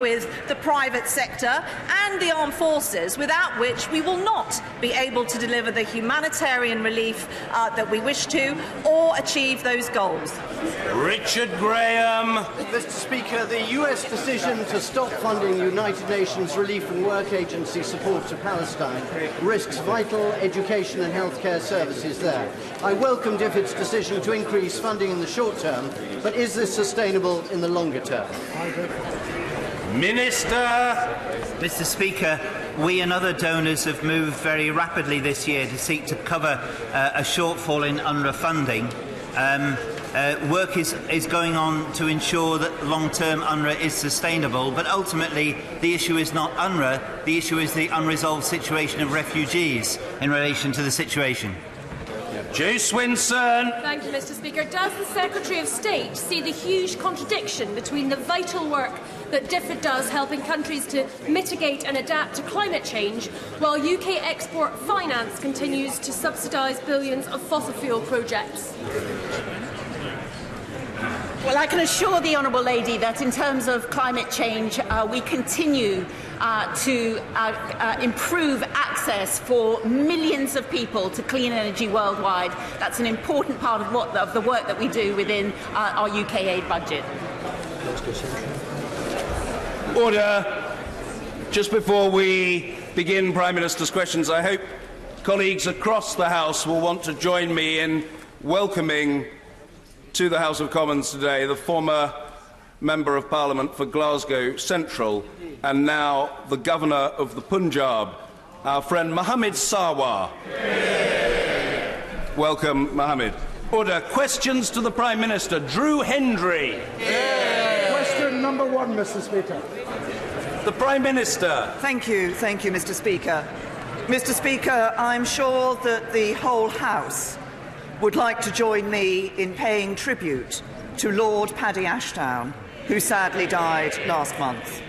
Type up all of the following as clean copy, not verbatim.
with the private sector and the armed forces, without which we will not be able to deliver the humanitarian relief that we wish to, or achieve those goals. Richard Graham. Mr. Speaker, the US decision to stop funding United Nations Relief and Work Agency support to Palestine risks vital education and healthcare services there. I welcomed its decision to increase funding in the short term, but is this sustainable in the longer term? Minister. Mr. Speaker, we and other donors have moved very rapidly this year to seek to cover a shortfall in UNRWA funding. Work is going on to ensure that long-term UNRWA is sustainable, but ultimately the issue is not UNRWA, the issue is the unresolved situation of refugees in relation to the situation. Joe Swinson. Thank you, Mr. Speaker. Does the Secretary of State see the huge contradiction between the vital work that DFID does helping countries to mitigate and adapt to climate change, while UK export finance continues to subsidise billions of fossil fuel projects? Well, I can assure the Honourable Lady that in terms of climate change, we continue to improve access for millions of people to clean energy worldwide. That's an important part of the work that we do within our UK aid budget. Order. Just before we begin Prime Minister's questions, I hope colleagues across the House will want to join me in welcoming to the House of Commons today the former Member of Parliament for Glasgow Central and now the Governor of the Punjab, our friend Mohammed Sarwar. Welcome, Mohammed. Order. Questions to the Prime Minister. Drew Hendry. Question number one, Mr. Speaker. The Prime Minister. Thank you, Mr. Speaker. Mr. Speaker, I'm sure that the whole House would like to join me in paying tribute to Lord Paddy Ashdown, who sadly died last month.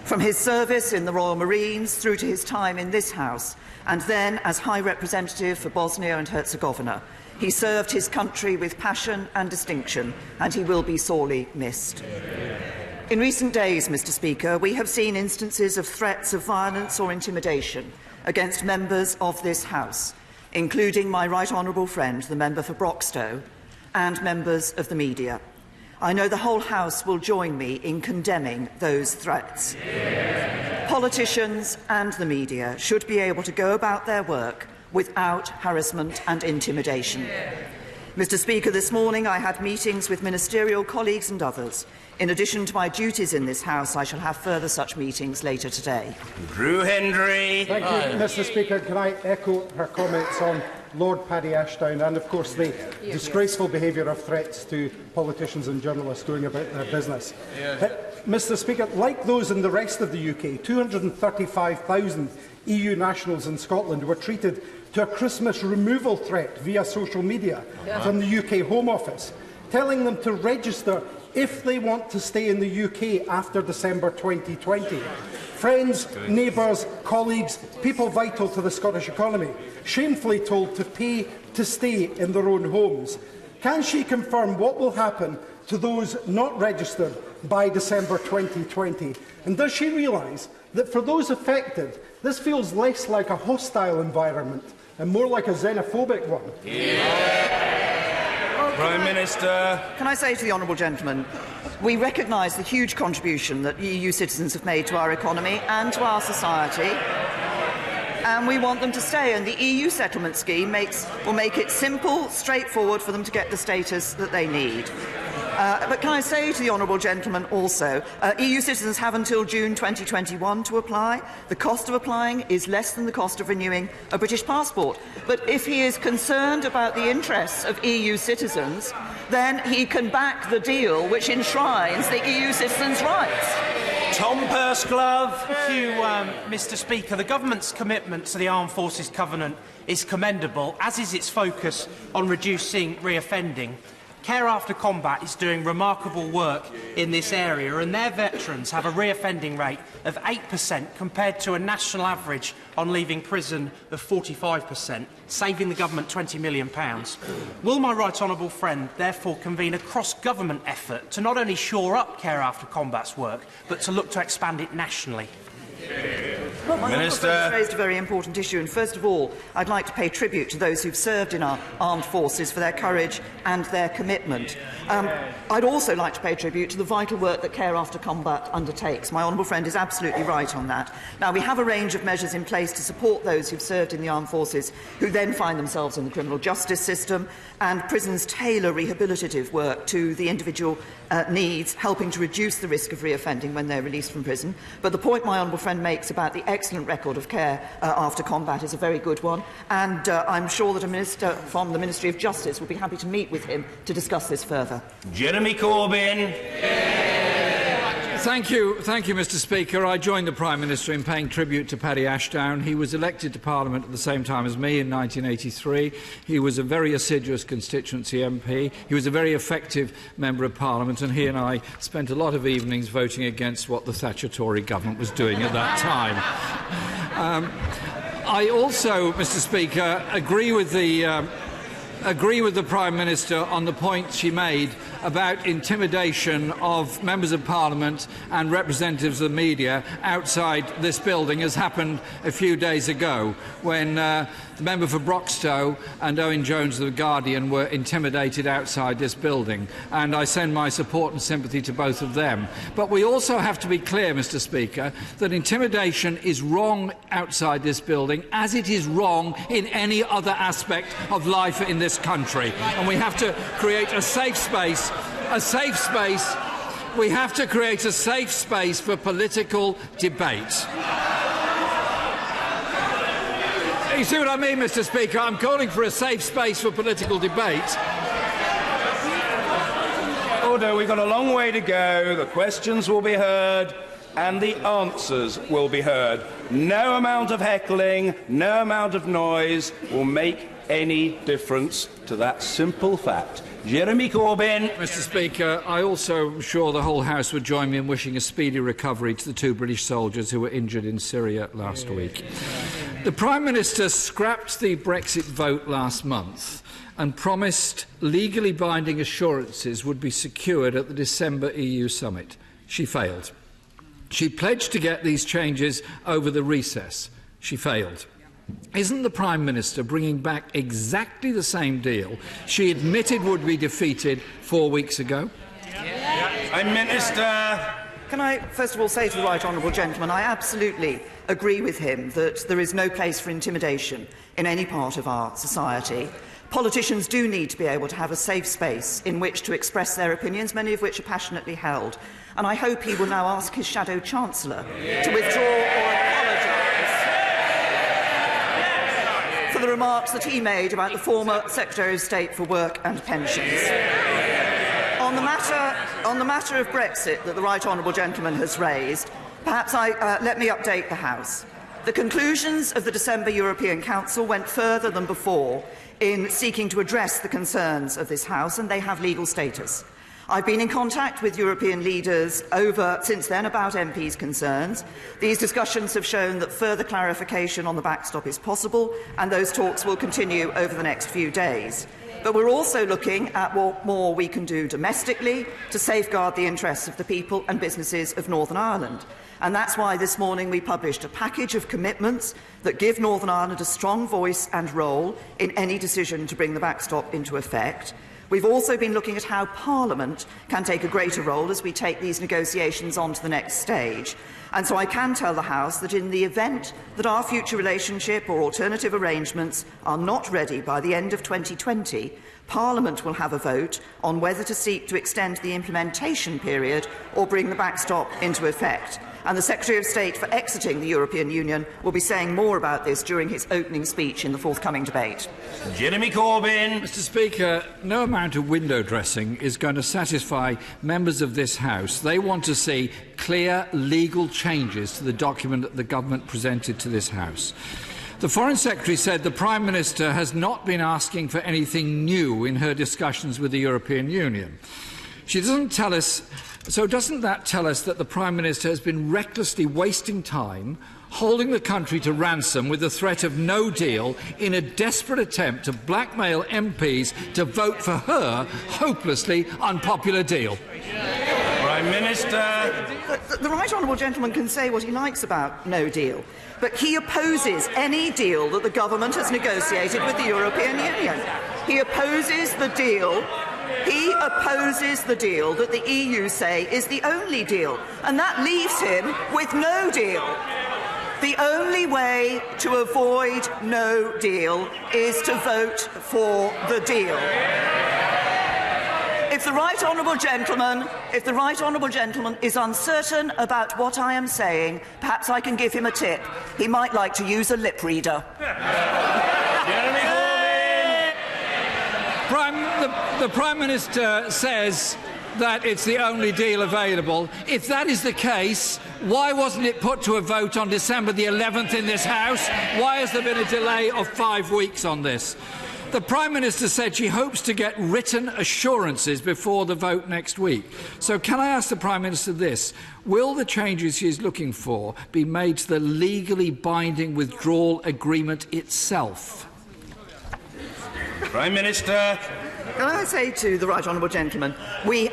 From his service in the Royal Marines through to his time in this House, and then as High Representative for Bosnia and Herzegovina, he served his country with passion and distinction, and he will be sorely missed. In recent days, Mr. Speaker, we have seen instances of threats of violence or intimidation against members of this House, including my right honourable friend, the member for Broxtowe, and members of the media. I know the whole House will join me in condemning those threats. Politicians and the media should be able to go about their work without harassment and intimidation. Mr. Speaker, this morning I had meetings with ministerial colleagues and others. In addition to my duties in this House, I shall have further such meetings later today. Drew Hendry. Thank you, Mr. Speaker. Can I echo her comments on Lord Paddy Ashdown and, of course, the disgraceful behaviour of threats to politicians and journalists going about their business. Mr. Speaker, like those in the rest of the UK, 235,000 EU nationals in Scotland were treated to a Christmas removal threat via social media from the UK Home Office, telling them to register if they want to stay in the UK after December 2020. Friends, neighbours, colleagues, people vital to the Scottish economy, shamefully told to pay to stay in their own homes. Can she confirm what will happen to those not registered by December 2020? And does she realise that for those affected, this feels less like a hostile environment and more like a xenophobic one? Prime Minister. Can I say to the honourable gentleman, we recognise the huge contribution that EU citizens have made to our economy and to our society, and we want them to stay. And the EU settlement scheme will make it simple, straightforward for them to get the status that they need. But can I say to the honourable gentleman also, EU citizens have until June 2021 to apply. The cost of applying is less than the cost of renewing a British passport. But if he is concerned about the interests of EU citizens, then he can back the deal which enshrines the EU citizens' rights. Tom Pursglove. Thank you, Mr. Speaker. The Government's commitment to the Armed Forces Covenant is commendable, as is its focus on reducing reoffending. Care After Combat is doing remarkable work in this area, and their veterans have a reoffending rate of 8% compared to a national average on leaving prison of 45%, saving the government £20 million. Will my right honourable friend therefore convene a cross-government effort to not only shore up Care After Combat's work, but to look to expand it nationally? Well, my Minister has raised a very important issue, and first of all, I'd like to pay tribute to those who've served in our armed forces for their courage and their commitment. I'd also like to pay tribute to the vital work that Care After Combat undertakes. My honourable friend is absolutely right on that. Now, we have a range of measures in place to support those who've served in the armed forces who then find themselves in the criminal justice system, and prisons tailor rehabilitative work to the individual needs, helping to reduce the risk of reoffending when they're released from prison. But the point my honourable friend makes about the excellent record of Care After Combat is a very good one, and I'm sure that a minister from the Ministry of Justice will be happy to meet with him to discuss this further. Jeremy Corbyn. Thank you, Mr. Speaker. I join the Prime Minister in paying tribute to Paddy Ashdown. He was elected to Parliament at the same time as me in 1983. He was a very assiduous constituency MP. He was a very effective Member of Parliament, and he and I spent a lot of evenings voting against what the Thatcher Tory government was doing at that time. I also, Mr. Speaker, agree with the Prime Minister on the point she made about intimidation of members of Parliament and representatives of the media outside this building, as happened a few days ago when the member for Broxtowe and Owen Jones of The Guardian were intimidated outside this building, and I send my support and sympathy to both of them. But we also have to be clear, Mr. Speaker, that intimidation is wrong outside this building, as it is wrong in any other aspect of life in this country, and we have to create a safe space. We have to create a safe space for political debate. You see what I mean, Mr. Speaker? I'm calling for a safe space for political debate. Order, we've got a long way to go. The questions will be heard and the answers will be heard. No amount of heckling, no amount of noise will make any difference to that simple fact. Jeremy Corbyn. Mr. Speaker, I also am sure the whole House would join me in wishing a speedy recovery to the 2 British soldiers who were injured in Syria last week. The Prime Minister scrapped the Brexit vote last month and promised legally binding assurances would be secured at the December EU summit. She failed. She pledged to get these changes over the recess. She failed. Isn't the Prime Minister bringing back exactly the same deal she admitted would be defeated 4 weeks ago? Prime Minister. Can I first of all say to the right honourable gentleman, I absolutely agree with him that there is no place for intimidation in any part of our society. Politicians do need to be able to have a safe space in which to express their opinions, many of which are passionately held. And I hope he will now ask his Shadow Chancellor to withdraw or apologise for the remarks that he made about the former Secretary of State for Work and Pensions. On the matter of Brexit that the right honourable gentleman has raised, perhaps let me update the House. The conclusions of the December European Council went further than before in seeking to address the concerns of this House, and they have legal status. I've been in contact with European leaders since then about MPs' concerns. These discussions have shown that further clarification on the backstop is possible, and those talks will continue over the next few days. But we're also looking at what more we can do domestically to safeguard the interests of the people and businesses of Northern Ireland. And that's why this morning we published a package of commitments that give Northern Ireland a strong voice and role in any decision to bring the backstop into effect. We've also been looking at how Parliament can take a greater role as we take these negotiations on to the next stage. And so I can tell the House that in the event that our future relationship or alternative arrangements are not ready by the end of 2020, Parliament will have a vote on whether to seek to extend the implementation period or bring the backstop into effect. And the Secretary of State for exiting the European Union will be saying more about this during his opening speech in the forthcoming debate. Jeremy Corbyn. Mr. Speaker, no amount of window dressing is going to satisfy members of this House. They want to see clear legal changes to the document that the government presented to this House. The Foreign Secretary said the Prime Minister has not been asking for anything new in her discussions with the European Union. She doesn't tell us, so doesn't that tell us that the Prime Minister has been recklessly wasting time, holding the country to ransom with the threat of no deal in a desperate attempt to blackmail MPs to vote for her hopelessly unpopular deal? Prime Minister. The right honourable gentleman can say what he likes about no deal, but he opposes any deal that the government has negotiated with the European Union. He opposes the deal. He opposes the deal that the EU say is the only deal, and that leaves him with no deal. The only way to avoid no deal is to vote for the deal. If the right honourable gentleman is uncertain about what I am saying, perhaps I can give him a tip. He might like to use a lip reader. The Prime Minister says that it's the only deal available. If that is the case, why wasn't it put to a vote on December the 11th in this House? Why has there been a delay of 5 weeks on this? The Prime Minister said she hopes to get written assurances before the vote next week. So can I ask the Prime Minister this? Will the changes she is looking for be made to the legally binding withdrawal agreement itself? Prime Minister. Can I say to the right honourable gentleman,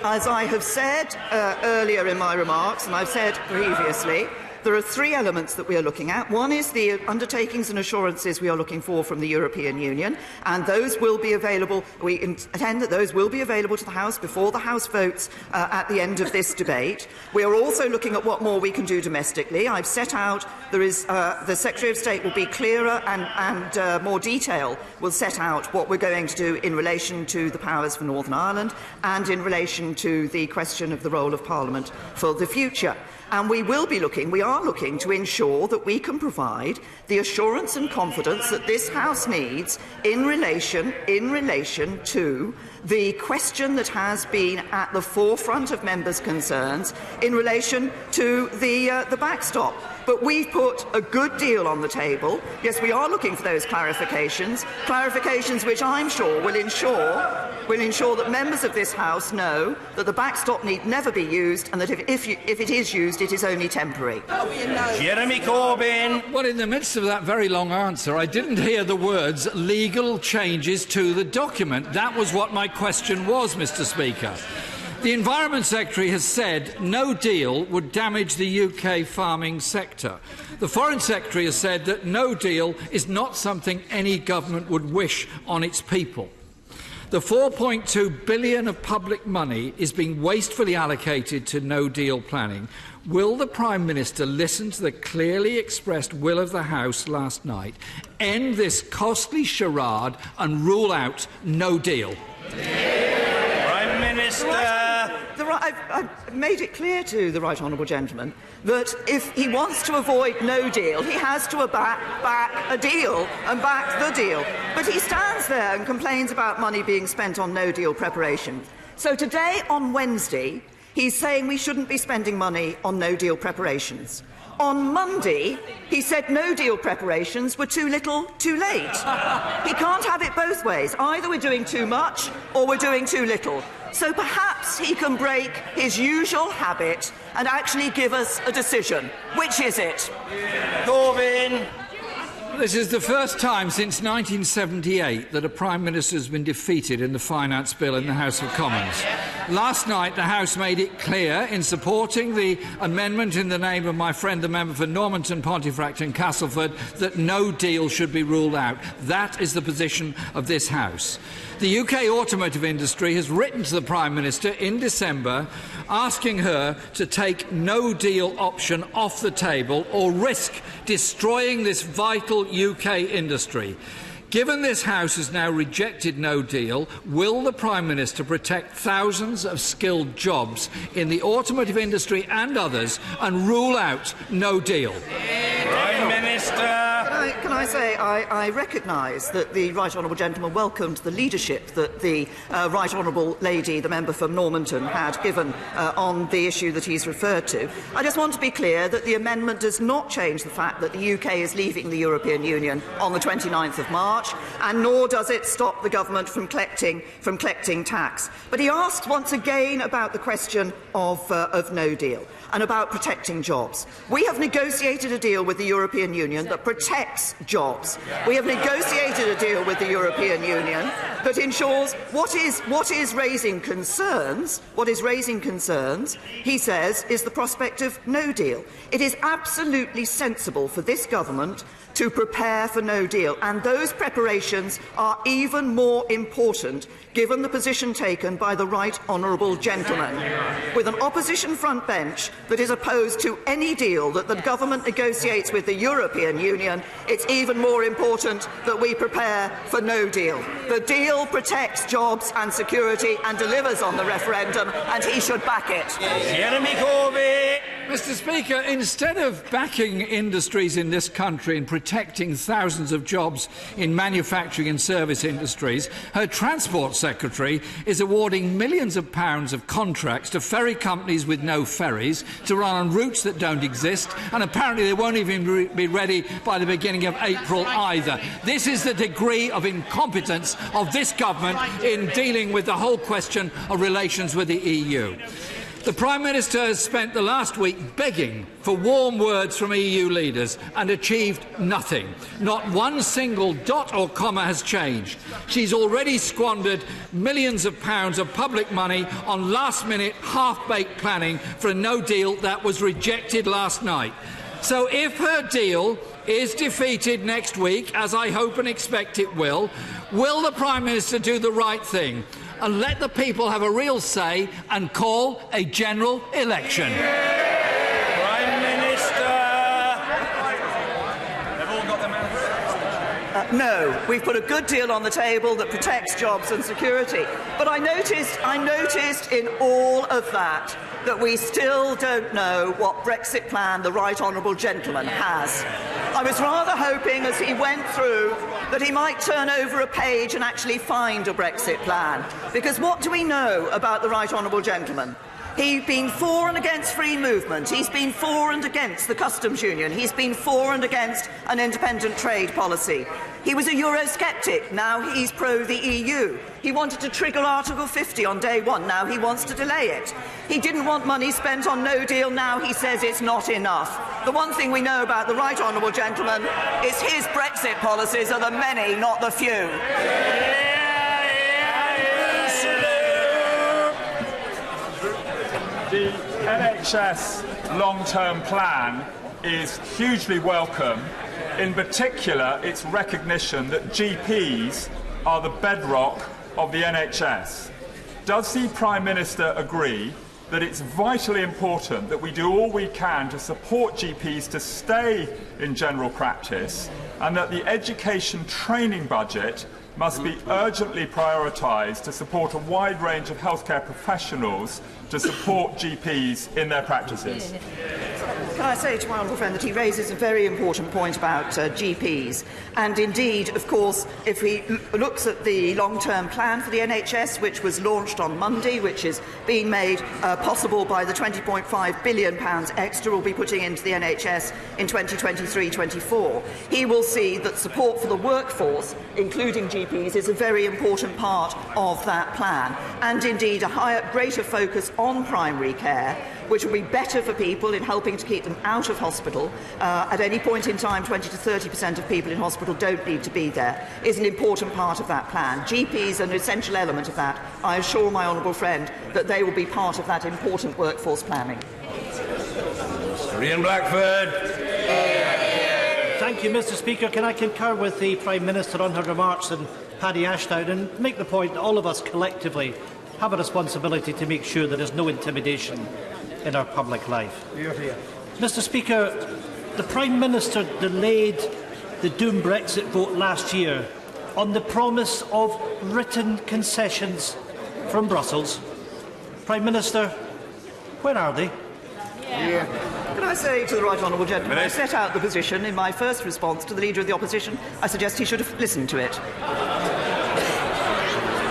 as I have said earlier in my remarks, and I've said previously, there are 3 elements that we are looking at. One is the undertakings and assurances we are looking for from the European Union, and those will be available. We intend that those will be available to the House before the House votes at the end of this debate. We are also looking at what more we can do domestically. I've set out, the Secretary of State will be clearer and more detail will set out what we're going to do in relation to the powers for Northern Ireland and in relation to the question of the role of Parliament for the future. And we are looking to ensure that we can provide the assurance and confidence that this House needs in relation to the question that has been at the forefront of members' concerns in relation to the backstop. But we've put a good deal on the table. Yes, we are looking for those clarifications which I'm sure will ensure that members of this House know that the backstop need never be used, and that if it is used, it is only temporary. Jeremy Corbyn. Well, in the midst of that very long answer, I didn't hear the words legal changes to the document. That was what my question was, Mr. Speaker. The Environment Secretary has said no deal would damage the UK farming sector. The Foreign Secretary has said that no deal is not something any government would wish on its people. The £4.2 billion of public money is being wastefully allocated to no-deal planning. Will the Prime Minister listen to the clearly expressed will of the House last night, end this costly charade and rule out no deal? Prime Minister. I've made it clear to the right honourable gentleman that if he wants to avoid no deal, he has to back a deal and back the deal. But he stands there and complains about money being spent on no deal preparation. So today, on Wednesday, he's saying we shouldn't be spending money on no deal preparations. On Monday, he said no deal preparations were too little, too late. He can't have it both ways. Either we're doing too much or we're doing too little. So perhaps he can break his usual habit and actually give us a decision. Which is it? Corbyn. This is the first time since 1978 that a Prime Minister has been defeated in the Finance Bill in the House of Commons. Last night, the House made it clear in supporting the amendment in the name of my friend, the member for Normanton, Pontefract and Castleford, that no deal should be ruled out. That is the position of this House. The UK automotive industry has written to the Prime Minister in December asking her to take no deal option off the table or risk destroying this vital UK industry. Given this House has now rejected no deal, will the Prime Minister protect thousands of skilled jobs in the automotive industry and others and rule out no deal? Prime Minister. I say I recognise that the Right Honourable Gentleman welcomed the leadership that the Right Honourable Lady, the member from Normanton, had given on the issue that he's referred to. I just want to be clear that the amendment does not change the fact that the UK is leaving the European Union on the 29th of March, and nor does it stop the government from collecting tax. But he asked once again about the question of no deal and about protecting jobs. We have negotiated a deal with the European Union that protects jobs. We have negotiated a deal with the European Union that ensures what is raising concerns. What is raising concerns, he says, is the prospect of no deal. It is absolutely sensible for this government to prepare for no deal, and those preparations are even more important given the position taken by the Right Honourable Gentleman. With an opposition front bench that is opposed to any deal that the government negotiates with the European Union, it's even more important that we prepare for no deal. The deal protects jobs and security and delivers on the referendum, and he should back it. Jeremy Corbyn. Mr. Speaker, instead of backing industries in this country and protecting thousands of jobs in manufacturing and service industries, her Transport Secretary is awarding millions of pounds of contracts to ferry companies with no ferries to run on routes that don't exist, and apparently they won't even be ready by the beginning of April either. This is the degree of incompetence of this government in dealing with the whole question of relations with the EU. The Prime Minister has spent the last week begging for warm words from EU leaders and achieved nothing. Not one single dot or comma has changed. She's already squandered millions of pounds of public money on last-minute, half-baked planning for a no deal that was rejected last night. So if her deal is defeated next week, as I hope and expect it will the Prime Minister do the right thing and let the people have a real say and call a general election? Prime Minister. They've all got their mouths. No, we've put a good deal on the table that protects jobs and security. But I noticed in all of that we still don't know what Brexit plan the Right Honourable Gentleman has. I was rather hoping, as he went through, that he might turn over a page and actually find a Brexit plan. Because what do we know about the Right Honourable Gentleman? He's been for and against free movement. He's been for and against the customs union. He's been for and against an independent trade policy. He was a Eurosceptic. Now he's pro the EU. He wanted to trigger Article 50 on day one. Now he wants to delay it. He didn't want money spent on no deal. Now he says it's not enough. The one thing we know about the Right Honourable Gentleman is his Brexit policies are the many, not the few. The NHS long-term plan is hugely welcome, in particular its recognition that GPs are the bedrock of the NHS. Does the Prime Minister agree that it's vitally important that we do all we can to support GPs to stay in general practice, and that the education training budget must be urgently prioritised to support a wide range of healthcare professionals to support GPs in their practices? Can I say to my honourable friend that he raises a very important point about GPs. And indeed, of course, if he looks at the long-term plan for the NHS, which was launched on Monday, which is being made possible by the £20.5 billion extra we'll be putting into the NHS in 2023-24, he will see that support for the workforce, including GPs, is a very important part of that plan. And indeed, a greater focus on primary care, which will be better for people in helping to keep them out of hospital. At any point in time, 20 to 30% of people in hospital don't need to be there, is an important part of that plan. GPs are an essential element of that. I assure my honourable friend that they will be part of that important workforce planning. Ian Blackford. Thank you, Mr. Speaker. Can I concur with the Prime Minister on her remarks and Paddy Ashdown and make the point that all of us collectively have a responsibility to make sure there is no intimidation in our public life. Mr. Speaker, the Prime Minister delayed the doomed Brexit vote last year on the promise of written concessions from Brussels. Prime Minister, where are they? Can I say to the right honourable gentleman, I set out the position in my first response to the Leader of the Opposition. I suggest he should have listened to it.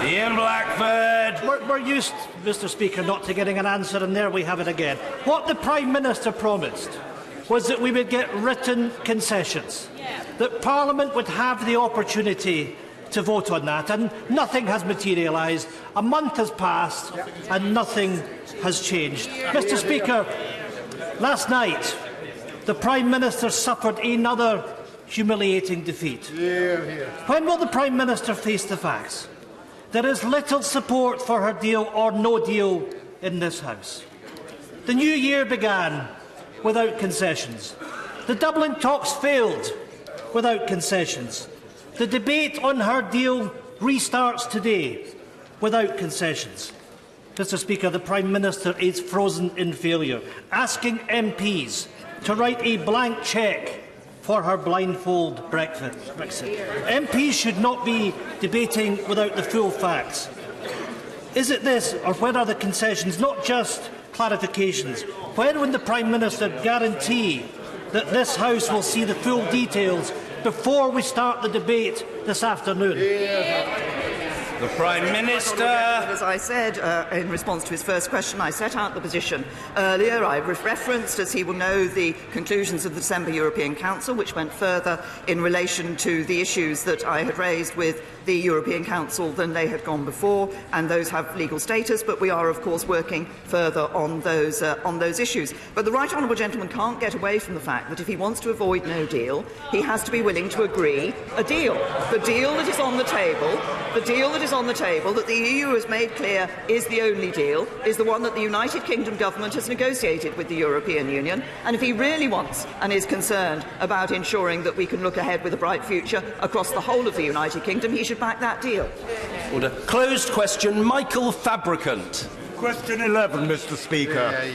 Ian Blackford. We're used, Mr Speaker, not to getting an answer, and there we have it again. What the Prime Minister promised was that we would get written concessions, that Parliament would have the opportunity to vote on that, and nothing has materialised. A month has passed and nothing has changed. Mr Speaker, last night the Prime Minister suffered another humiliating defeat. When will the Prime Minister face the facts? There is little support for her deal or no deal in this House. The new year began without concessions. The Dublin talks failed without concessions. The debate on her deal restarts today without concessions. Mr Speaker, the Prime Minister is frozen in failure, asking MPs to write a blank cheque for her blindfold Brexit. MPs should not be debating without the full facts. Is it this, or when are the concessions, not just clarifications? When will the Prime Minister guarantee that this House will see the full details before we start the debate this afternoon? The Prime Minister. As I said in response to his first question, I set out the position earlier. I referenced, as he will know, the conclusions of the December European Council, which went further in relation to the issues that I had raised with the European Council than they had gone before, and those have legal status, but we are, of course, working further on those issues. But the right honourable gentleman can't get away from the fact that if he wants to avoid no deal, he has to be willing to agree a deal. The deal that is on the table, that the EU has made clear is the only deal, is the one that the United Kingdom government has negotiated with the European Union, and if he really wants and is concerned about ensuring that we can look ahead with a bright future across the whole of the United Kingdom, he should back that deal. Order. Closed question. Michael Fabricant. Question 11, Mr Speaker.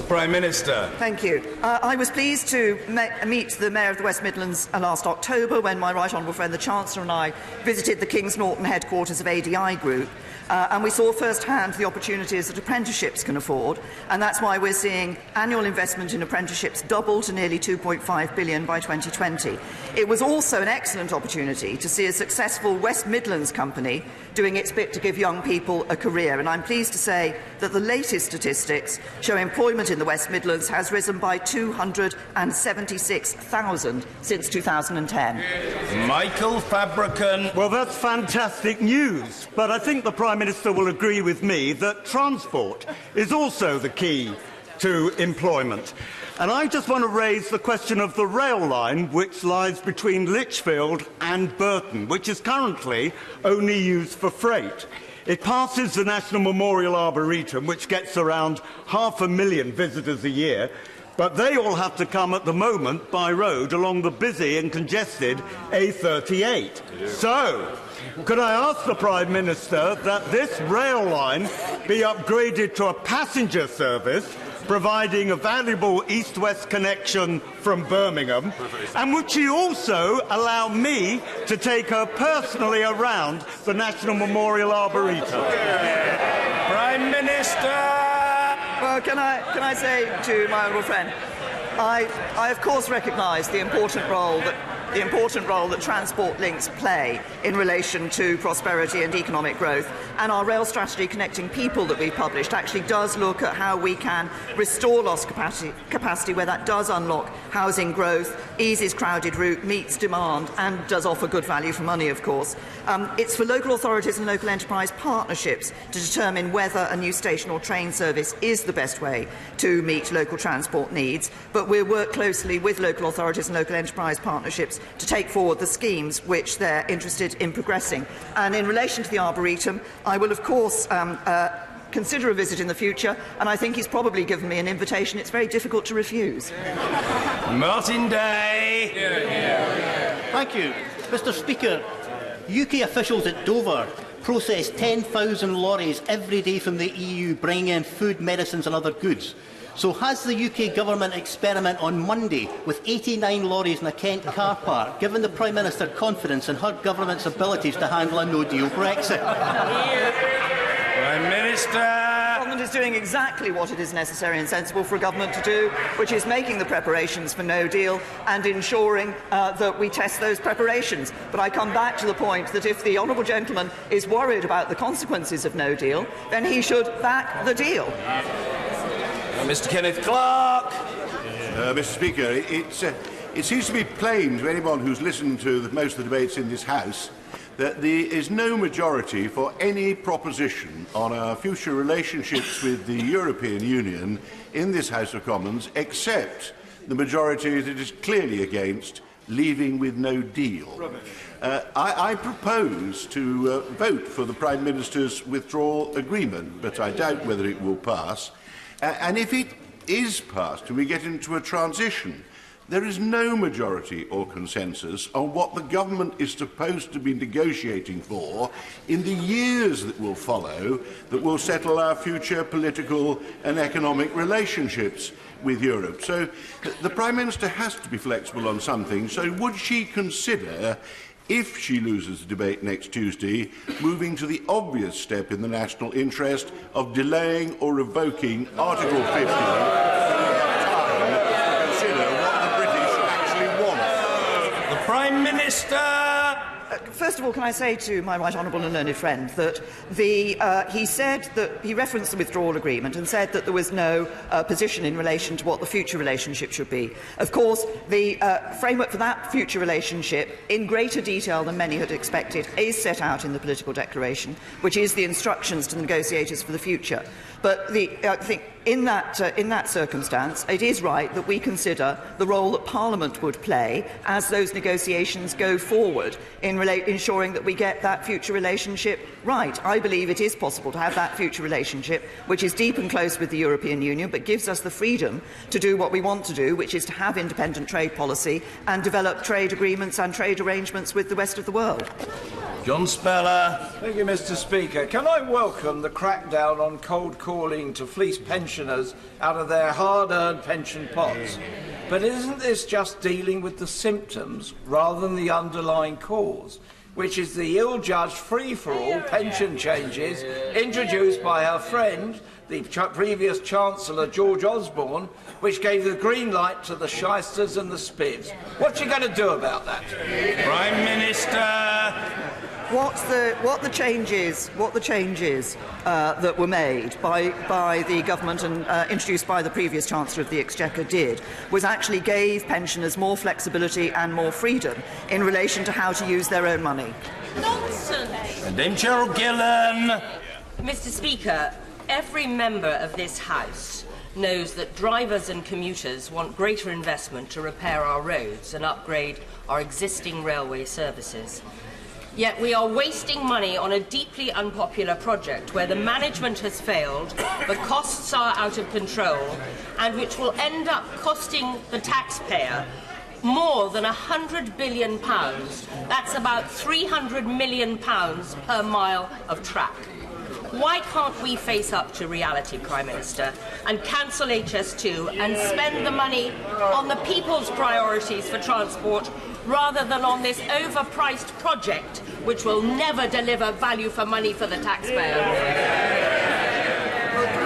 Prime Minister. Thank you. I was pleased to meet the Mayor of the West Midlands last October when my right honourable friend the Chancellor and I visited the Kings Norton headquarters of ADI Group, and we saw firsthand the opportunities that apprenticeships can afford, and that's why we're seeing annual investment in apprenticeships double to nearly £2.5 billion by 2020. It was also an excellent opportunity to see a successful West Midlands company doing its bit to give young people a career, and I'm pleased to say that the latest statistics show employment in the West Midlands has risen by 276,000 since 2010. Michael Fabricant. Well, that's fantastic news, but I think the Prime Minister will agree with me that transport is also the key to employment. And I just want to raise the question of the rail line which lies between Lichfield and Burton, which is currently only used for freight. It passes the National Memorial Arboretum, which gets around 500,000 visitors a year, but they all have to come at the moment by road along the busy and congested A38. So, could I ask the Prime Minister that this rail line be upgraded to a passenger service, providing a valuable east-west connection from Birmingham, and would she also allow me to take her personally around the National Memorial Arboretum? Prime Minister. Well, can I say to my honourable friend, I of course recognise the important role that transport links play in relation to prosperity and economic growth, and our rail strategy connecting people that we published actually does look at how we can restore lost capacity where that does unlock housing growth, eases crowded route, meets demand, and does offer good value for money, of course. It's for local authorities and local enterprise partnerships to determine whether a new station or train service is the best way to meet local transport needs, but we'll work closely with local authorities and local enterprise partnerships to take forward the schemes which they're interested in progressing. And in relation to the Arboretum, I will of course consider a visit in the future, and I think he's probably given me an invitation it's very difficult to refuse. Martin Day. Thank you. Mr Speaker, UK officials at Dover process 10,000 lorries every day from the EU bringing in food, medicines and other goods. So has the UK Government experiment on Monday with 89 lorries in a Kent car park given the Prime Minister confidence in her government's abilities to handle a no-deal Brexit? Prime Minister. On the is doing exactly what it is necessary and sensible for a government to do, which is making the preparations for no deal and ensuring that we test those preparations. But I come back to the point that if the honourable gentleman is worried about the consequences of no deal, then he should back the deal. Mr. Kenneth Clark. Mr. Speaker, it seems to be plain to anyone who's listened to most of the debates in this House that there is no majority for any proposition on our future relationships with the European Union in this House of Commons, except the majority that is clearly against leaving with no deal. I propose to vote for the Prime Minister's withdrawal agreement, but I doubt whether it will pass. And if it is passed and we get into a transition, there is no majority or consensus on what the government is supposed to be negotiating for in the years that will follow, that will settle our future political and economic relationships with Europe. So the Prime Minister has to be flexible on some things. So would she consider, if she loses the debate next Tuesday, moving to the obvious step in the national interest of delaying or revoking Article 50? Prime Minister. First of all, can I say to my right honourable and learned friend that he said that he referenced the withdrawal agreement and said that there was no position in relation to what the future relationship should be. Of course, the framework for that future relationship, in greater detail than many had expected, is set out in the political declaration, which is the instructions to the negotiators for the future. But I think in that circumstance, it is right that we consider the role that Parliament would play as those negotiations go forward in ensuring that we get that future relationship right. I believe it is possible to have that future relationship, which is deep and close with the European Union, but gives us the freedom to do what we want to do, which is to have independent trade policy and develop trade agreements and trade arrangements with the rest of the world. John Speller. Thank you, Mr. Speaker. Can I welcome the crackdown on cold calling to fleece pensioners out of their hard-earned pension pots? But isn't this just dealing with the symptoms rather than the underlying cause, which is the ill-judged free-for-all pension changes introduced by her friend, the previous Chancellor George Osborne, which gave the green light to the shysters and the spivs? What's she going to do about that? Prime Minister. What the changes that were made by the government and introduced by the previous Chancellor of the Exchequer did was actually gave pensioners more flexibility and more freedom in relation to how to use their own money. Nonsense! And then Gerald Gillen. Mr. Speaker, every member of this House knows that drivers and commuters want greater investment to repair our roads and upgrade our existing railway services. Yet we are wasting money on a deeply unpopular project where the management has failed, the costs are out of control, and which will end up costing the taxpayer more than £100 billion. That's about £300 million per mile of track. Why can't we face up to reality, Prime Minister, and cancel HS2 and spend the money on the people's priorities for transport rather than on this overpriced project which will never deliver value for money for the taxpayer?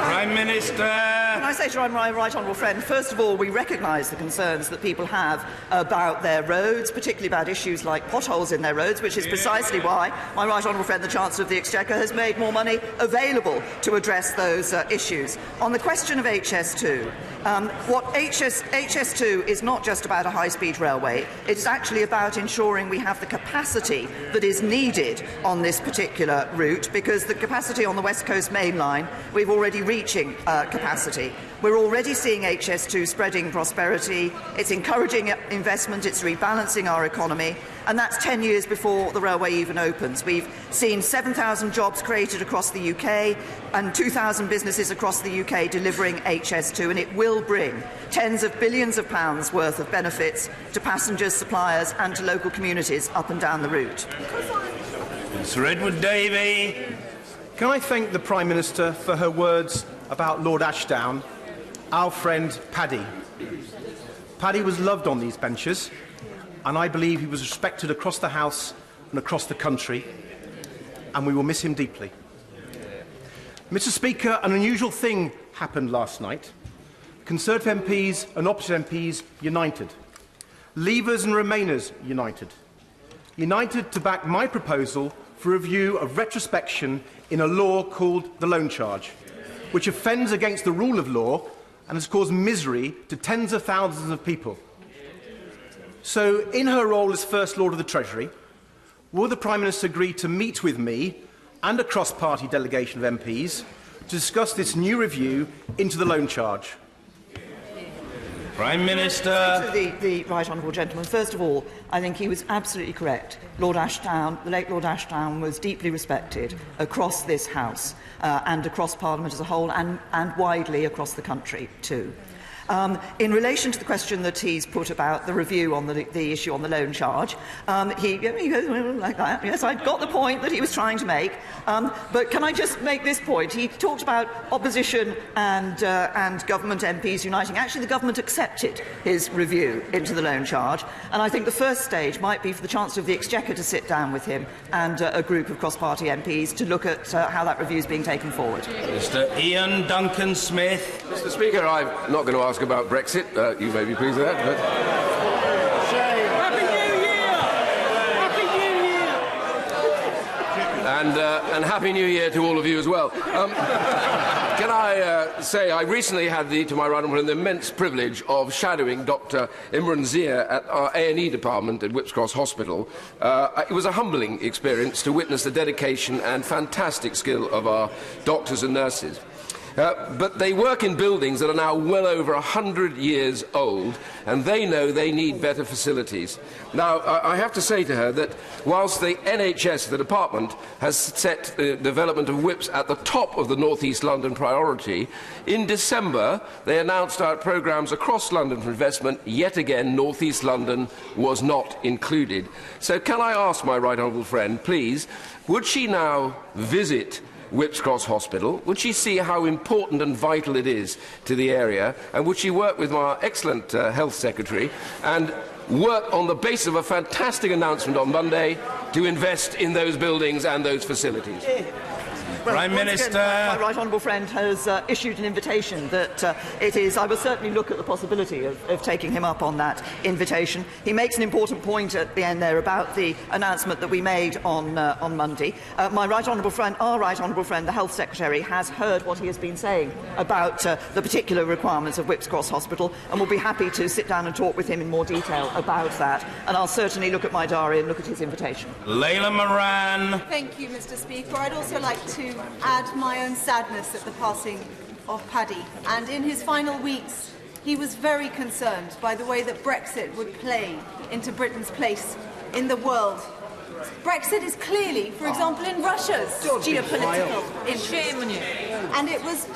Prime Minister. Can I say to my right honourable friend, first of all, we recognise the concerns that people have about their roads, particularly about issues like potholes in their roads, which is precisely why my right honourable friend, the Chancellor of the Exchequer, has made more money available to address those issues. On the question of HS2, HS2 is not just about a high-speed railway. It's actually about ensuring we have the capacity that is needed on this particular route, because the capacity on the West Coast Main Line, we're already reaching capacity. We're already seeing HS2 spreading prosperity. It's encouraging investment. It's rebalancing our economy. And that's 10 years before the railway even opens. We've seen 7,000 jobs created across the UK and 2,000 businesses across the UK delivering HS2, and it will bring tens of billions of pounds worth of benefits to passengers, suppliers and to local communities up and down the route. Sir Edward Davey. Can I thank the Prime Minister for her words about Lord Ashdown, our friend Paddy. Paddy was loved on these benches, and I believe he was respected across the House and across the country, and we will miss him deeply. Mr. Speaker, an unusual thing happened last night. Conservative MPs and opposition MPs united. Leavers and Remainers united. United to back my proposal for review of retrospection in a law called the Loan Charge, which offends against the rule of law and has caused misery to tens of thousands of people. So, in her role as First Lord of the Treasury, will the Prime Minister agree to meet with me and a cross-party delegation of MPs to discuss this new review into the loan charge? Prime Minister. To the right honourable gentleman. First of all, I think he was absolutely correct. Lord Ashdown, the late Lord Ashdown, was deeply respected across this House and across Parliament as a whole, and widely across the country too. In relation to the question that he's put about the review on the issue on the loan charge, he goes like that. Yes, I got the point that he was trying to make. But can I just make this point? He talked about opposition and government MPs uniting. Actually, the government accepted his review into the loan charge, and I think the first stage might be for the Chancellor of the Exchequer to sit down with him and a group of cross-party MPs to look at how that review is being taken forward. Mr. Ian Duncan-Smith. Mr. Speaker, I'm not going to ask about Brexit. You may be pleased with that. But... Happy New Year! Happy New Year! And Happy New Year to all of you as well. Can I say I recently had to my right the immense privilege of shadowing Dr. Imran Zia at our A&E department at Whipps Cross Hospital. It was a humbling experience to witness the dedication and fantastic skill of our doctors and nurses. But they work in buildings that are now well over 100 years old, and they know they need better facilities. Now, I have to say to her that whilst the NHS, the department, has set the development of Whipps at the top of the North East London priority, in December they announced our programmes across London for investment. Yet again, North East London was not included. So can I ask my right honourable friend, please, would she now visit Whipps Cross Hospital? Would she see how important and vital it is to the area? And would she work with my excellent Health Secretary and work on the basis of a fantastic announcement on Monday to invest in those buildings and those facilities? Well, Prime Minister. Again, my right honourable friend has issued an invitation that I will certainly look at the possibility of taking him up on that invitation. He makes an important point at the end there about the announcement that we made on Monday. My right honourable friend, our right honourable friend, the Health Secretary, has heard what he has been saying about the particular requirements of Whipps Cross Hospital, and will be happy to sit down and talk with him in more detail about that. And I'll certainly look at my diary and look at his invitation. Layla Moran. Thank you, Mr. Speaker. I'd also like to add my own sadness at the passing of Paddy. And in his final weeks, he was very concerned by the way that Brexit would play into Britain's place in the world. Brexit is clearly, for example, in Russia's geopolitical interest. And it was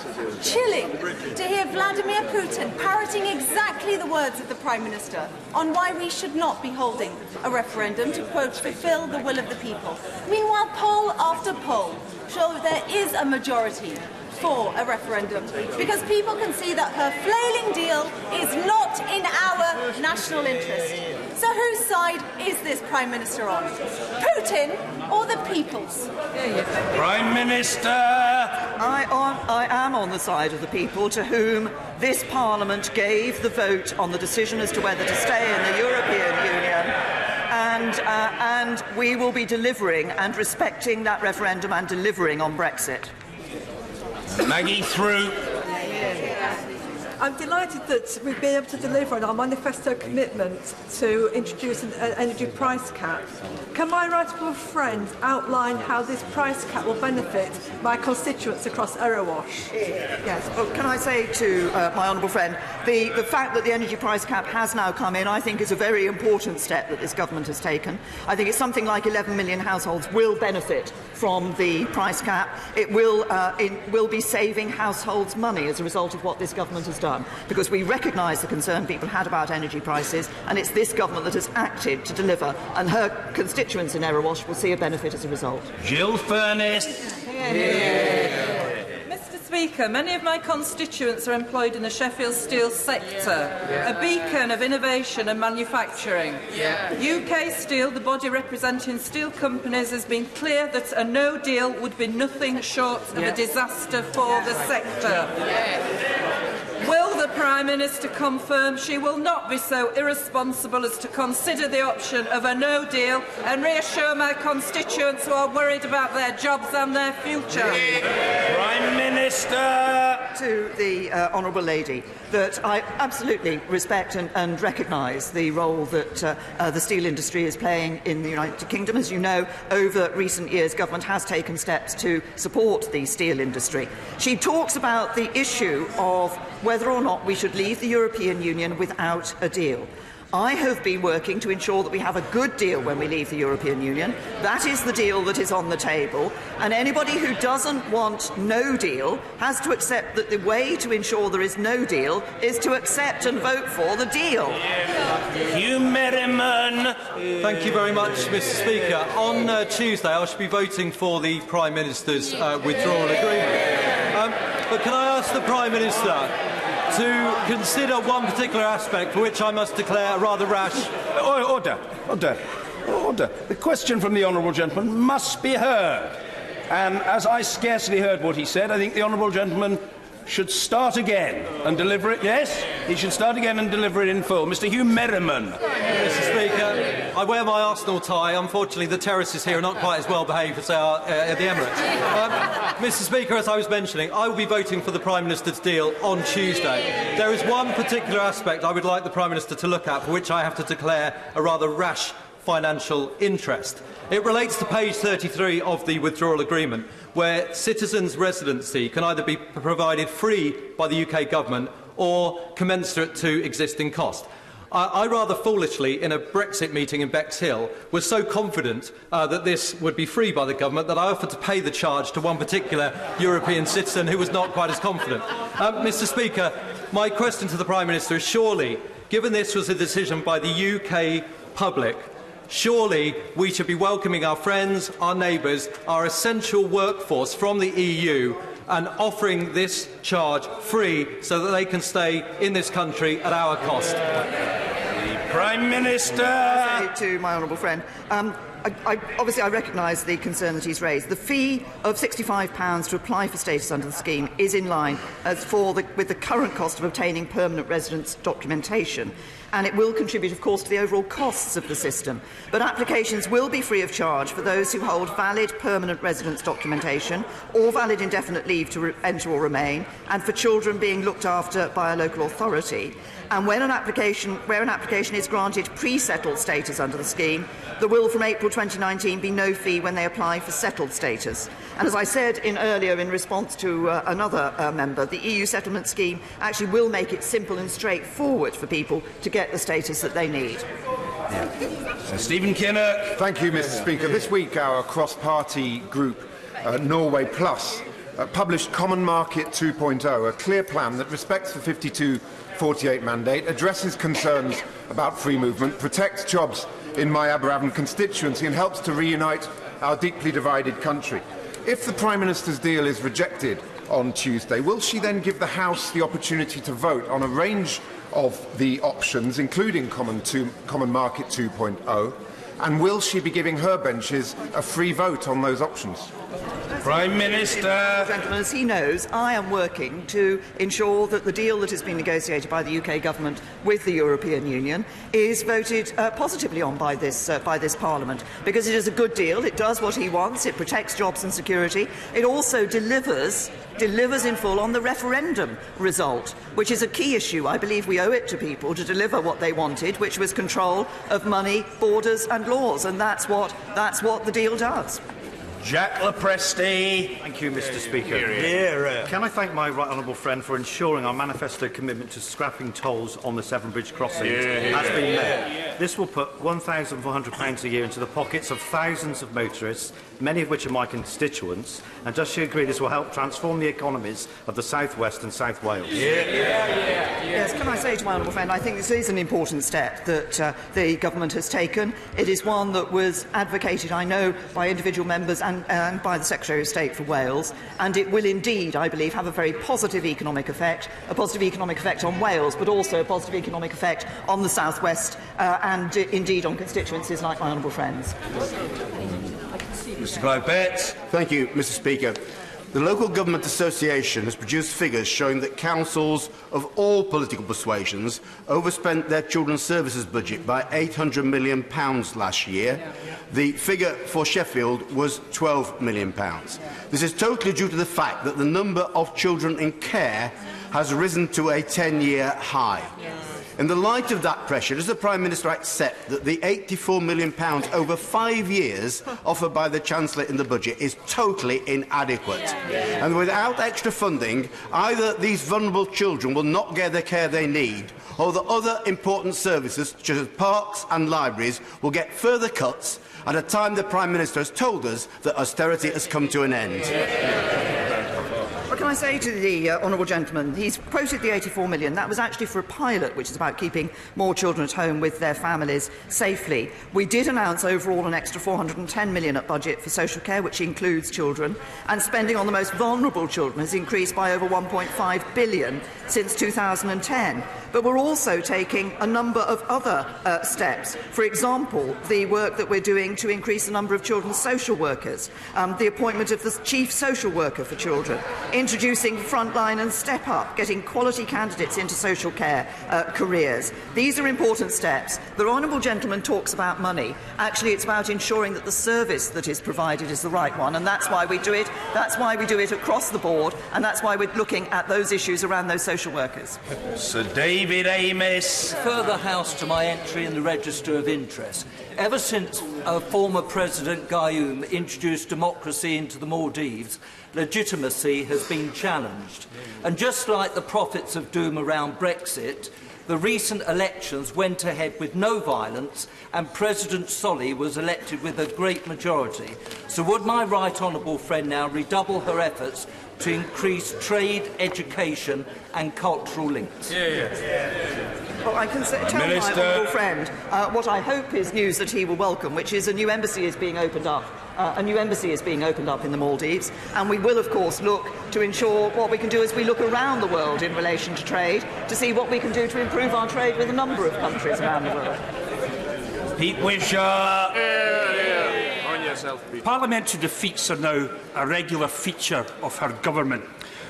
chilling to hear Vladimir Putin parroting exactly the words of the Prime Minister on why we should not be holding a referendum to, quote, fulfil the will of the people. Meanwhile, poll after poll show there is a majority for a referendum, because people can see that her flailing deal is not in our national interest. So whose side is this Prime Minister on? Putin or the people's? Prime Minister. I am on the side of the people, to whom this Parliament gave the vote on the decision as to whether to stay in the European Union. And we will be delivering and respecting that referendum and delivering on Brexit. Maggie Throop. I'm delighted that we've been able to deliver on our manifesto commitment to introduce an energy price cap. Can my right honourable friend outline how this price cap will benefit my constituents across Erewash? Yes. Well, can I say to my honourable friend, the fact that the energy price cap has now come in, I think, is a very important step that this government has taken. I think it's something like 11 million households will benefit from the price cap. It will be saving households money as a result of what this government has done, because we recognise the concern people had about energy prices, and it's this government that has acted to deliver, and her constituents in Erewash will see a benefit as a result. Jill Furness. Mr. Speaker, many of my constituents are employed in the Sheffield steel sector, a beacon of innovation and manufacturing. UK Steel, the body representing steel companies, has been clear that a no deal would be nothing short of a disaster for the sector. Will the Prime Minister confirm she will not be so irresponsible as to consider the option of a no deal and reassure my constituents who are worried about their jobs and their future? Prime Minister! To the Honourable Lady, that I absolutely respect and recognise the role that the steel industry is playing in the United Kingdom. As you know, over recent years, government has taken steps to support the steel industry. She talks about the issue of whether or not we should leave the European Union without a deal. I have been working to ensure that we have a good deal when we leave the European Union. That is the deal that is on the table. And anybody who doesn't want no deal has to accept that the way to ensure there is no deal is to accept and vote for the deal. Hugh Merriman. Thank you very much, Mr. Speaker. On Tuesday, I shall be voting for the Prime Minister's withdrawal agreement. But can I ask the Prime Minister to consider one particular aspect for which I must declare a rather rash... Order. The question from the honourable gentleman must be heard. And as I scarcely heard what he said, I think the honourable gentleman should start again and deliver it. Yes, he should start again and deliver it in full. Mr. Hugh Merriman. Mr. Speaker, I wear my Arsenal tie. Unfortunately, the terraces here are not quite as well behaved as they are at the Emirates. Mr. Speaker, as I was mentioning, I will be voting for the Prime Minister's deal on Tuesday. There is one particular aspect I would like the Prime Minister to look at, for which I have to declare a rather rash financial interest. It relates to page 33 of the withdrawal agreement, where citizens' residency can either be provided free by the UK government or commensurate to existing cost. I rather foolishly, in a Brexit meeting in Bexhill, was so confident that this would be free by the government that I offered to pay the charge to one particular European citizen who was not quite as confident. Mr. Speaker, my question to the Prime Minister is, surely, given this was a decision by the UK public, surely we should be welcoming our friends, our neighbours, our essential workforce from the EU and offering this charge free so that they can stay in this country at our cost. The Prime Minister. To my honourable friend, obviously I recognise the concern that he's raised. The fee of £65 to apply for status under the scheme is in line with the current cost of obtaining permanent residence documentation, and it will contribute, of course, to the overall costs of the system. But applications will be free of charge for those who hold valid permanent residence documentation or valid indefinite leave to enter or remain, and for children being looked after by a local authority. And where an application is granted pre-settled status under the scheme, there will from April 2019 be no fee when they apply for settled status. And as I said earlier in response to another member, the EU settlement scheme actually will make it simple and straightforward for people to get the status that they need. Stephen Kinnock. Thank you, Mr. Speaker. This week our cross-party group, Norway Plus, published Common Market 2.0, a clear plan that respects the 52/48 mandate, addresses concerns about free movement, protects jobs in my Aberavon constituency and helps to reunite our deeply divided country. If the Prime Minister's deal is rejected on Tuesday, will she then give the House the opportunity to vote on a range of the options, including Common Market 2.0, and will she be giving her benches a free vote on those options? Prime Minister. Gentlemen, as he knows, I am working to ensure that the deal that has been negotiated by the UK government with the European Union is voted positively on by this Parliament, because it is a good deal. It does what he wants. It protects jobs and security. It also delivers in full on the referendum result, which is a key issue. I believe we owe it to people to deliver what they wanted, which was control of money, borders and laws, and that's what the deal does. Jack Lepresti. Thank you, Mr. Speaker. Can I thank my right honourable friend for ensuring our manifesto commitment to scrapping tolls on the Severn Bridge crossings has been met. This will put £1,400 a year into the pockets of thousands of motorists, many of which are my constituents, and does she agree this will help transform the economies of the South West and South Wales? Yes, can I say to my honourable friend, I think this is an important step that the government has taken. It is one that was advocated, I know, by individual members and and by the Secretary of State for Wales, and it will indeed, I believe, have a very positive economic effect on Wales, but also a positive economic effect on the South West and indeed on constituencies like my honourable friends. Mr. Clive Betts. Thank you, Mr. Speaker. The Local Government Association has produced figures showing that councils of all political persuasions overspent their children's services budget by £800 million last year. The figure for Sheffield was £12 million. This is totally due to the fact that the number of children in care has risen to a 10-year high. In the light of that pressure, does the Prime Minister accept that the £84 million over 5 years offered by the Chancellor in the budget is totally inadequate? And without extra funding, either these vulnerable children will not get the care they need, or the other important services, such as parks and libraries, will get further cuts at a time the Prime Minister has told us that austerity has come to an end. What can I say to the honourable gentleman? He's quoted the £84 million. That was actually for a pilot, which is about keeping more children at home with their families safely. We did announce overall an extra £410 million at budget for social care, which includes children, and spending on the most vulnerable children has increased by over £1.5 billion since 2010. But we're also taking a number of other steps. For example, the work that we're doing to increase the number of children's social workers, the appointment of the chief social worker for children, introducing frontline and step up, getting quality candidates into social care careers. These are important steps. The honourable gentleman talks about money. Actually, it's about ensuring that the service that is provided is the right one, and that's why we do it. That's why we do it across the board, and that's why we're looking at those issues around those social workers. Sir David Amis. Further house to my entry in the Register of Interest. Ever since former President Gayoom introduced democracy into the Maldives, legitimacy has been challenged. And just like the prophets of doom around Brexit, the recent elections went ahead with no violence and President Solly was elected with a great majority. So would my right honourable friend now redouble her efforts to increase trade, education and cultural links? Well, I can tell my honourable friend what I hope is news that he will welcome, which is a new embassy is being opened up. A new embassy is being opened up in the Maldives, and we will, of course, look to ensure what we can do as we look around the world in relation to trade, to see what we can do to improve our trade with a number of countries around the world. Pete Wisher. On yourself, Pete. Parliamentary defeats are now a regular feature of her government.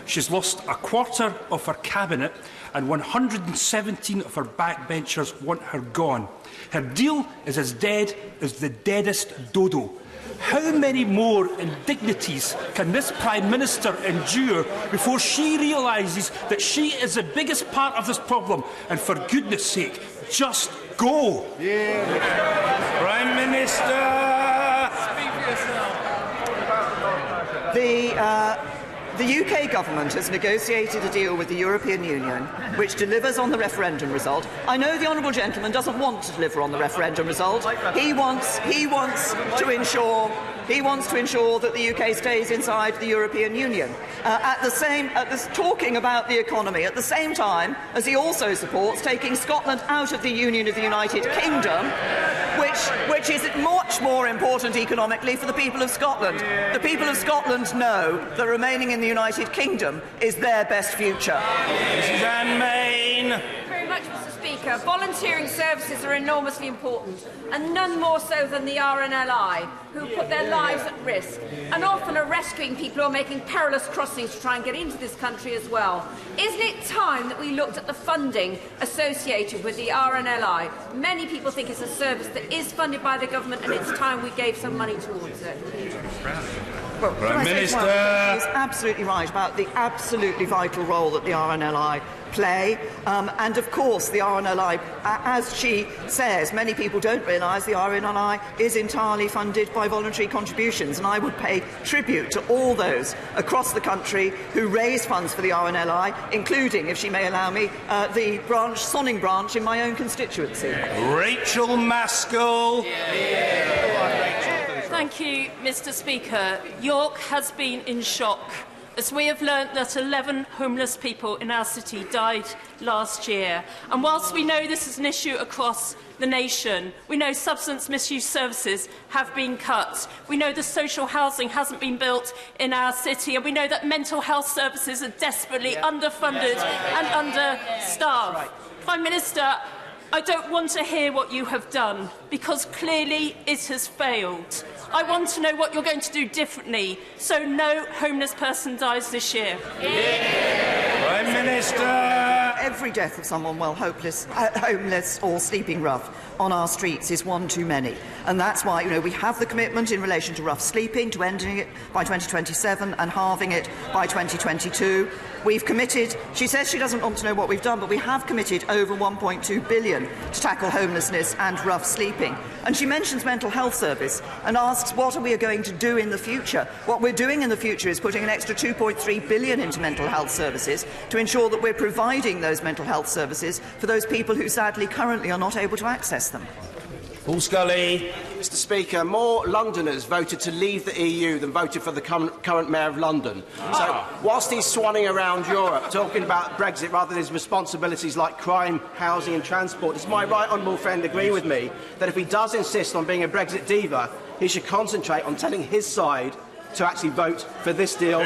She's lost a quarter of her cabinet and 117 of her backbenchers want her gone. Her deal is as dead as the deadest dodo. How many more indignities can this Prime Minister endure before she realises that she is the biggest part of this problem? And for goodness sake, just go. Prime Minister. Speak for yourself. The UK government has negotiated a deal with the European Union which delivers on the referendum result. I know the honourable gentleman doesn't want to deliver on the referendum result. He wants to ensure that the UK stays inside the European Union. Talking about the economy at the same time as he also supports taking Scotland out of the Union of the United Kingdom, which is much more important economically for the people of Scotland. The people of Scotland know that remaining in the United Kingdom is their best future. Mrs. Anne Main. Very much, Mr. Speaker. Volunteering services are enormously important, and none more so than the RNLI, who put their lives at risk, and often are rescuing people who are making perilous crossings to try and get into this country as well. Isn't it time that we looked at the funding associated with the RNLI? Many people think it's a service that is funded by the government, and it's time we gave some money towards it. Well, Prime Minister. He's absolutely right about the absolutely vital role that the RNLI play. And of course, the RNLI, as she says, many people don't realise the RNLI is entirely funded by voluntary contributions. And I would pay tribute to all those across the country who raise funds for the RNLI, including, if she may allow me, the Sonning branch in my own constituency. Rachel Maskell. Thank you, Mr. Speaker. York has been in shock as we have learnt that 11 homeless people in our city died last year. And whilst we know this is an issue across the nation, we know substance misuse services have been cut, we know the social housing hasn't been built in our city, and we know that mental health services are desperately underfunded and understaffed. Prime Minister, I don't want to hear what you have done, because clearly it has failed. I want to know what you're going to do differently, so no homeless person dies this year. Prime Minister. Every death of someone, well, homeless or sleeping rough on our streets is one too many. And that's why, we have the commitment in relation to rough sleeping to ending it by 2027 and halving it by 2022. We've committed, she says she doesn't want to know what we've done, but we have committed over £1.2 billion to tackle homelessness and rough sleeping. And she mentions mental health service and asks what are we going to do in the future. What we're doing in the future is putting an extra £2.3 billion into mental health services to ensure that we're providing those mental health services for those people who sadly currently are not able to access them. Paul Scully. Mr Speaker, more Londoners voted to leave the EU than voted for the current Mayor of London. So, whilst he's swanning around Europe talking about Brexit rather than his responsibilities like crime, housing and transport, does my right honourable friend agree with me that if he does insist on being a Brexit diva, he should concentrate on telling his side to actually vote for this deal?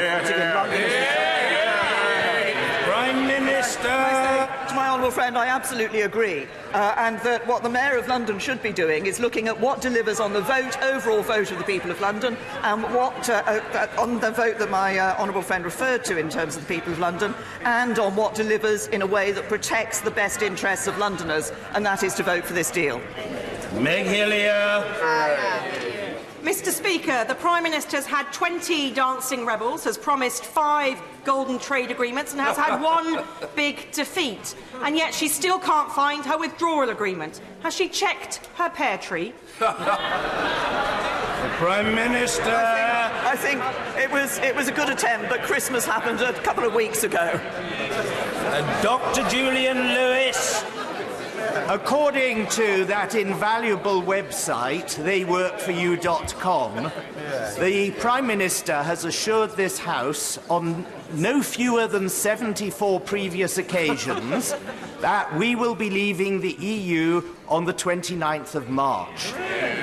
Prime Minister. To my honourable friend, I absolutely agree, and that what the Mayor of London should be doing is looking at what delivers on the overall vote of the people of London, and what on the vote that my honourable friend referred to in terms of the people of London, and on what delivers in a way that protects the best interests of Londoners, and that is to vote for this deal. Meg Hillier. Mr Speaker, the Prime Minister has had 20 dancing rebels, has promised 5 golden trade agreements and has had 1 big defeat. And yet she still can't find her withdrawal agreement. Has she checked her pear tree? The Prime Minister. I think it was a good attempt, but Christmas happened a couple of weeks ago. Dr. Julian Lewis. According to that invaluable website, theyworkforyou.com, the Prime Minister has assured this House on no fewer than 74 previous occasions that we will be leaving the EU on the 29th of March.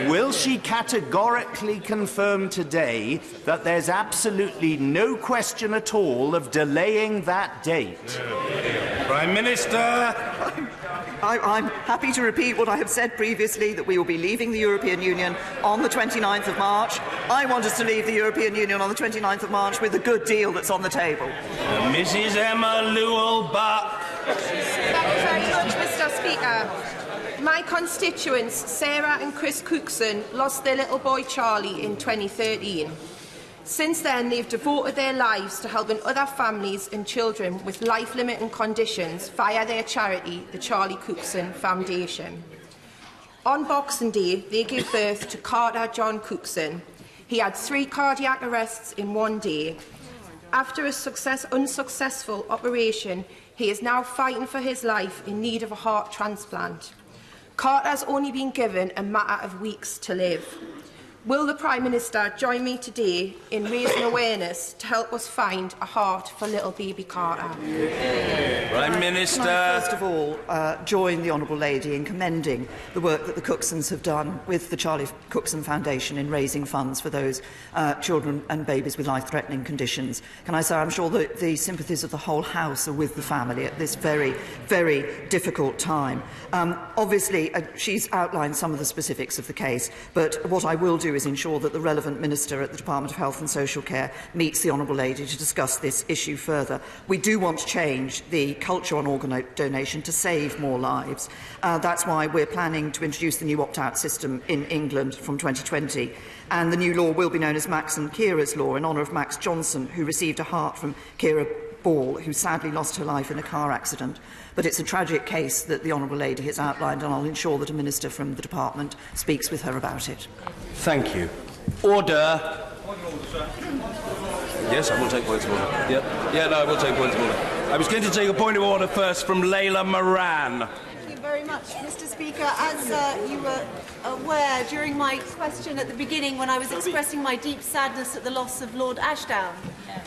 Will she categorically confirm today that there's absolutely no question at all of delaying that date? Prime Minister. I'm happy to repeat what I have said previously, that we will be leaving the European Union on the 29th of March. I want us to leave the European Union on the 29th of March with a good deal that's on the table. Mrs Emma Lewell-Buck. Thank you very much, Mr Speaker. My constituents, Sarah and Chris Cookson, lost their little boy Charlie in 2013. Since then, they've devoted their lives to helping other families and children with life-limiting conditions via their charity, the Charlie Cookson Foundation. On Boxing Day, they gave birth to Carter John Cookson. He had 3 cardiac arrests in 1 day. After a unsuccessful operation, he is now fighting for his life in need of a heart transplant. Carter has only been given a matter of weeks to live. Will the Prime Minister join me today in raising awareness to help us find a heart for little baby Carter? Prime Minister. Can I first of all join the Honourable Lady in commending the work that the Cooksons have done with the Charlie Cookson Foundation in raising funds for those children and babies with life-threatening conditions. Can I say I'm sure that the sympathies of the whole House are with the family at this very, very difficult time. Obviously, she's outlined some of the specifics of the case, but what I will do is ensure that the relevant Minister at the Department of Health and Social Care meets the Honourable Lady to discuss this issue further. We do want to change the culture on organ donation to save more lives. That's why we're planning to introduce the new opt-out system in England from 2020. And the new law will be known as Max and Kira's Law in honour of Max Johnson, who received a heart from Kira Ball, who sadly lost her life in a car accident. But it's a tragic case that the Honourable Lady has outlined, and I'll ensure that a Minister from the Department speaks with her about it. Thank you. Order. Yes, I will take points of order. I will take points of order. I was going to take a point of order first from Layla Moran. Thank you very very much, Mr. Speaker. As you were aware, during my question at the beginning, when I was expressing my deep sadness at the loss of Lord Ashdown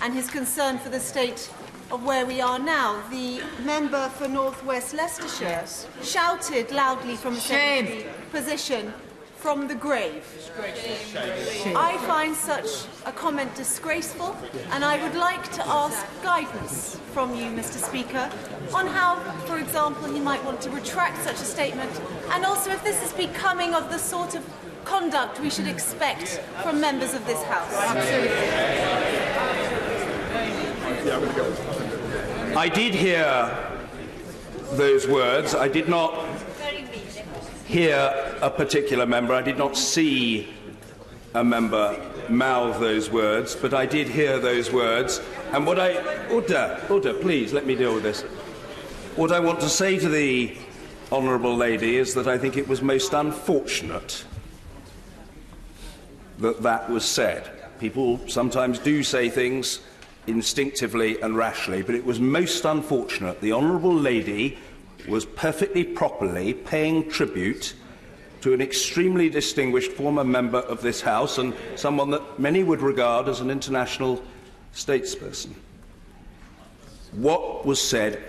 and his concern for the state of where we are now, the member for North West Leicestershire shouted loudly from a secondary position from the grave. I find such a comment disgraceful, and I would like to ask guidance from you, Mr. Speaker, on how, for example, he might want to retract such a statement, and also if this is becoming of the sort of conduct we should expect from members of this House. I did hear those words. I did not hear a particular member. I did not see a member mouth those words, but I did hear those words. And what I... Order, please, let me deal with this. What I want to say to the honourable lady is that I think it was most unfortunate that that was said. People sometimes do say things instinctively and rashly, but it was most unfortunate. The honourable lady was perfectly properly paying tribute to an extremely distinguished former member of this House and someone that many would regard as an international statesperson. What was said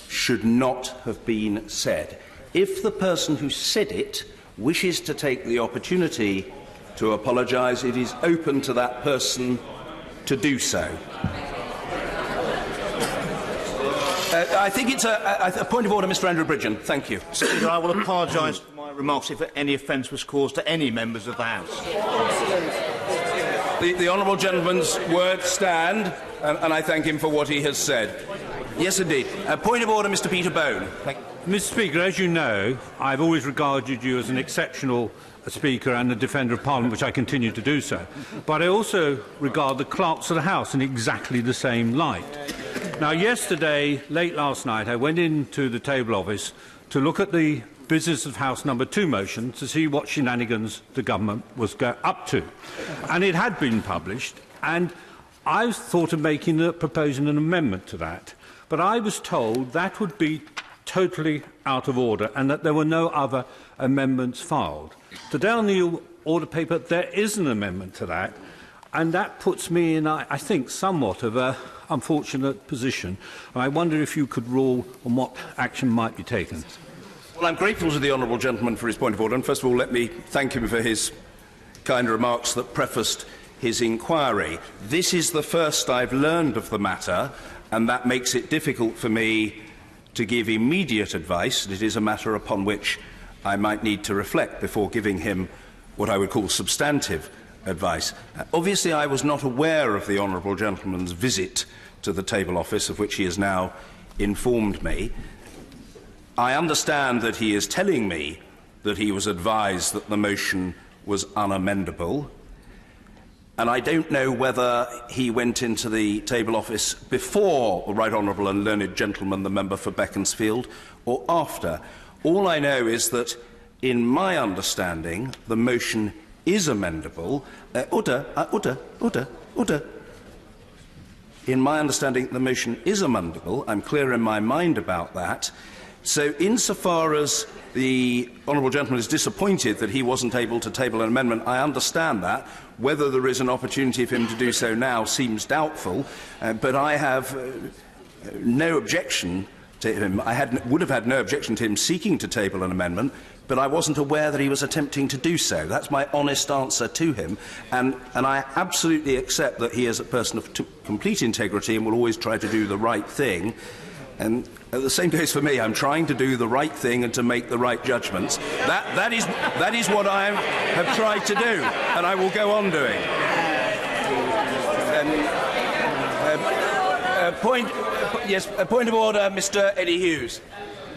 should not have been said. If the person who said it wishes to take the opportunity to apologise, it is open to that person to do so. I think it's a point of order, Mr. Andrew Bridgen. Thank you. Speaker, I will apologise for my remarks if any offence was caused to any members of the House. The honourable gentleman's words stand, and I thank him for what he has said. Yes, indeed. Point of order, Mr. Peter Bone. Mr. Speaker, as you know, I've always regarded you as an exceptional Speaker and a Defender of Parliament, which I continue to do so. But I also regard the clerks of the House in exactly the same light. Now, yesterday, late last night, I went into the table office to look at the Business of House number 2 motion to see what shenanigans the government was up to. And it had been published, and I thought of proposing an amendment to that. But I was told that would be totally out of order and that there were no other amendments filed. Today on the order paper, there is an amendment to that, and that puts me in, I think, somewhat of an unfortunate position. And I wonder if you could rule on what action might be taken. Well, I'm grateful to the honourable gentleman for his point of order, and first of all, let me thank him for his kind remarks that prefaced his inquiry. This is the first I've learned of the matter, and that makes it difficult for me to give immediate advice. It is a matter upon which I might need to reflect before giving him what I would call substantive advice. Obviously, I was not aware of the honourable gentleman's visit to the table office, of which he has now informed me. I understand that he is telling me that he was advised that the motion was unamendable, and I don't know whether he went into the table office before the Right Honourable and Learned Gentleman, the member for Beaconsfield, or after. All I know is that, in my understanding, the motion is amendable. Order. In my understanding, the motion is amendable. I'm clear in my mind about that. So, insofar as the honourable gentleman is disappointed that he wasn't able to table an amendment, I understand that. Whether there is an opportunity for him to do so now seems doubtful, but I have no objection to him. I would have had no objection to him seeking to table an amendment, but I wasn't aware that he was attempting to do so. That's my honest answer to him, and I absolutely accept that he is a person of complete integrity and will always try to do the right thing. And the same goes for me. I'm trying to do the right thing and to make the right judgments. That is what I have tried to do, and I will go on doing. A point of order, Mr. Eddie Hughes.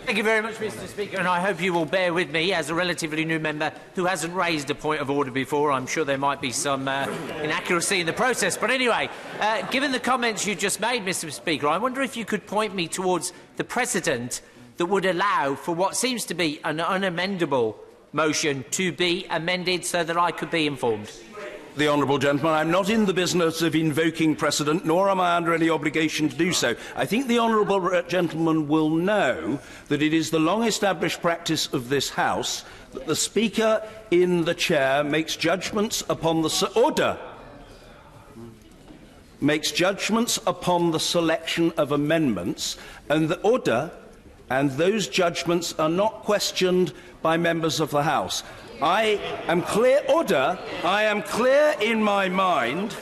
Thank you very much, Mr. Speaker, and I hope you will bear with me as a relatively new member who hasn't raised a point of order before. I'm sure there might be some inaccuracy in the process. But anyway, given the comments you just made, Mr. Speaker, I wonder if you could point me towards the precedent that would allow for what seems to be an unamendable motion to be amended so that I could be informed. the honourable gentleman. I'm not in the business of invoking precedent, nor am I under any obligation to do so. I think the honourable gentleman will know that it is the long-established practice of this House that the Speaker in the chair makes judgments upon the makes judgments upon the selection of amendments, and the order and those judgments are not questioned by members of the House. I am clear in my mind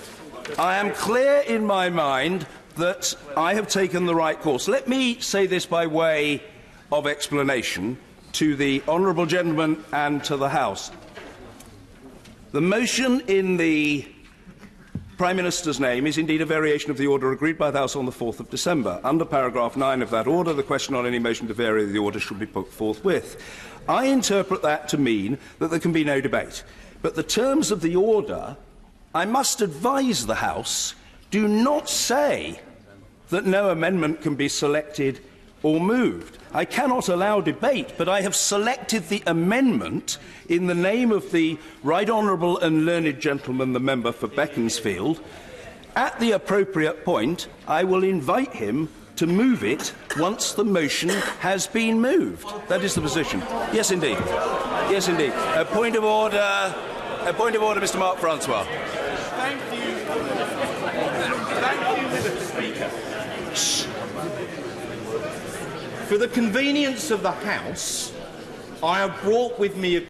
that I have taken the right course. Let me say this by way of explanation to the honourable gentleman and to the House. The motion in the Prime Minister's name is indeed a variation of the order agreed by the House on the 4th of December. Under paragraph 9 of that order, the question on any motion to vary the order should be put forthwith. I interpret that to mean that there can be no debate. But the terms of the order, I must advise the House, do not say that no amendment can be selected or moved. I cannot allow debate, but I have selected the amendment in the name of the Right Honourable and Learned Gentleman, the member for Beaconsfield. At the appropriate point, I will invite him to move it once the motion has been moved. That is the position. Yes, indeed. Yes, indeed. A point of order, Mr. Mark Francois. Thank you. Thank you, Mr. Speaker. For the convenience of the House, I have brought with me a